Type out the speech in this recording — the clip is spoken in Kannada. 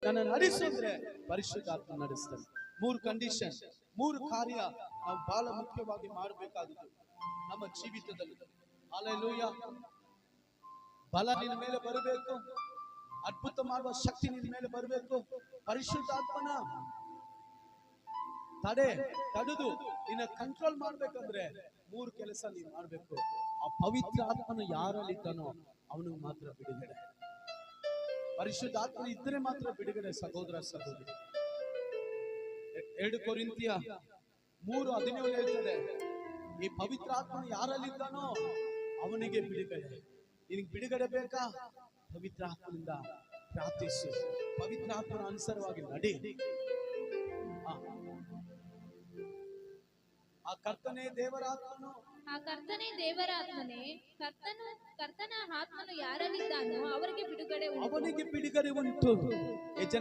ನನ್ನ ನಡೆಸಿದ್ರೆ ಪರಿಶುದ್ಧಾತ್ಮ ನಡೆಸ್ತಾನೆ. 3 ಕಂಡೀಷನ್, 3 ಕಾರ್ಯ ನಾವು ಬಹಳ ಮುಖ್ಯವಾಗಿ ಮಾಡಬೇಕಾಗಿದೆ ನಮ್ಮ ಜೀವಿತದಲ್ಲಿ. ಹಲ್ಲೆಲೂಯಾ. ಬಲ ನಿನ್ನ ಮೇಲೆ ಬರಬೇಕು, ಅದ್ಭುತ ಮಾಡುವ ಶಕ್ತಿ ನಿನ್ನ ಮೇಲೆ ಬರಬೇಕು. ಪರಿಶುದ್ಧಾತ್ಮನ ತಡೆದು ನಿನ್ನ ಕಂಟ್ರೋಲ್ ಮಾಡ್ಬೇಕಂದ್ರೆ 3 ಕೆಲಸ ನೀನು ಮಾಡ್ಬೇಕು. ಆ ಪವಿತ್ರ ಆತ್ಮನ ಯಾರಲ್ಲಿದ್ದಾನೋ ಅವನಿಗೆ ಮಾತ್ರ ಬಿಡುಗಡೆ. ಪರಿಶುದ್ಧಾತ್ಮ ಇದ್ರೆ ಮಾತ್ರ ಬಿಡುಗಡೆ. ಸಹೋದರ ಸಹೋದರಿ, 2 ಕೊರಿಂಥಿಯ 3:17 ಹೇಳ್ತದೆ, ಈ ಪವಿತ್ರ ಆತ್ಮನ ಯಾರಲ್ಲಿದ್ದಾನೋ ಅವನಿಗೆ ಬಿಡುಗಡೆ. ನಿನಗೆ ಬಿಡುಗಡೆ ಬೇಕಾ? ಪವಿತ್ರ ಆತ್ಮನಿಂದ ಪ್ರಾರ್ಥಿಸು, ಪವಿತ್ರ ಆತ್ಮನ ಅನುಸಾರವಾಗಿ ನಡಿ. ಆ ಕರ್ತನೇ ದೇವರ ಆತ್ಮನು, ಆ ಕರ್ತನೇ ದೇವರ ಆತ್ಮನೇ, ಕರ್ತನ ಆತ್ಮನು ಯಾರಲ್ಲಿದ್ದಾನೋ ಅವರಿಗೆ ಬಿಡುಗಡೆ ಉಂಟು. ಅವನಿಗೆ ಬಿಡುಗಡೆ ಉಂಟು.